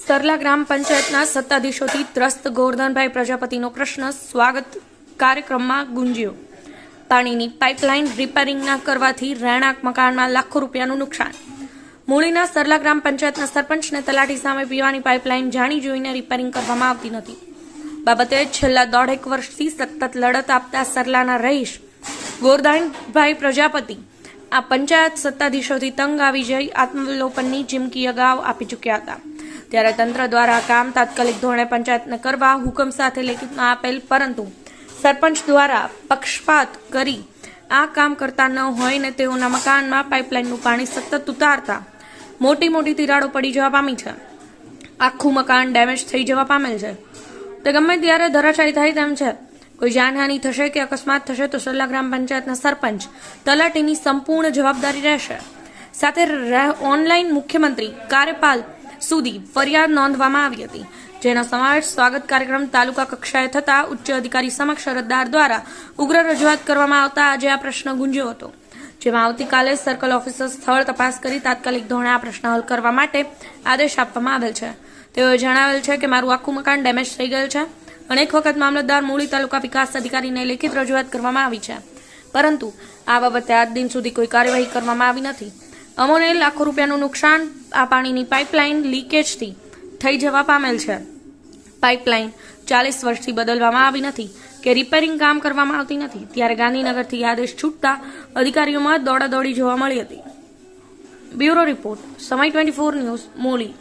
સરલા ગ્રામ પંચાયતના સત્તાધીશોથી ત્રસ્ત ગોરધનભાઈ પ્રજાપતિનો પ્રશ્ન સ્વાગત કાર્યક્રમમાં ગુંજ્યો. પાણીની પાઇપલાઇન રિપેરિંગ ન કરવાથી રહેણાંક મકાનમાં લાખો રૂપિયાનું નુકસાન. મૂળીના સરલા ગ્રામ પંચાયતના સરપંચને તલાટી સામે પીવાની પાઇપલાઇન જાણી જોઈને રિપેરિંગ કરવામાં આવતી નથી. બાબતે છેલ્લા 1.5 વર્ષથી સતત લડત આપતા સરલાના રહીશ ગોરધનભાઈ પ્રજાપતિ આ પંચાયત સત્તાધીશોથી તંગ આવી જઈ આત્મવિલોપનની ચીમકી અગાઉ આપી ચૂક્યા હતા. ત્યારે તંત્ર દ્વારા કામ તાત્કાલિક ધોરણે પંચાયતને કરવા હુકમ સાથે લેખિતમાં આપેલ, પરંતુ સરપંચ દ્વારા પક્ષપાત કરી આ કામ કરતા ન હોય ને તેઓના મકાનમાં પાઇપલાઇનનું પાણી સતત ઉતારતા મોટી તિરાડો પડી જવા પામી છે. આખું મકાન ડેમેજ થઈ જવા પામેલ છે. તે ગમે ત્યારે ધરાશાયી થાય તેમ છે. કોઈ જાનહાનિ થશે કે અકસ્માત થશે તો સરલા ગ્રામ પંચાયતના સરપંચ તલાટીની સંપૂર્ણ જવાબદારી રહેશે. સાથે ઓનલાઈન મુખ્યમંત્રી કાર્યપાલ સુધી ફરિયાદ નોંધવામાં આવી હતી, જેનો સમાવેશ સ્વાગત કાર્યક્રમ તાલુકા કક્ષાએ થતા ઉચ્ચ અધિકારી સમક્ષ અરજદાર દ્વારા ઉગ્ર રજૂઆત કરવામાં આવતા આજે આ પ્રશ્ન ગુંજ્યો હતો, જેમાં આવતીકાલે સર્કલ ઓફિસર સ્થળ તપાસ કરી તાત્કાલિક ધોરણે આ પ્રશ્ન હલ કરવા માટે આદેશ આપવામાં આવેલ છે. તેઓએ જણાવેલ છે કે મારું આખું મકાન ડેમેજ થઈ ગયેલ છે. અનેક વખત મામલતદાર મૂળી તાલુકા વિકાસ અધિકારીને લેખિત રજૂઆત કરવામાં આવી છે, પરંતુ આ બાબતે આજ દિન સુધી કોઈ કાર્યવાહી કરવામાં આવી નથી. અમોને લાખો રૂપિયાનું નુકસાન આ પાણીની પાઇપલાઇન લીકેજથી થઈ જવા પામેલ છે. પાઇપલાઇન 40 વર્ષથી બદલવામાં આવી નથી કે રિપેરિંગ કામ કરવામાં આવતી નથી. ત્યારે ગાંધીનગરથી આદેશ છૂટતા અધિકારીઓમાં દોડાદોડી જોવા મળી હતી. બ્યુરો રિપોર્ટ, સમય 24 ન્યૂઝ, મૂળી.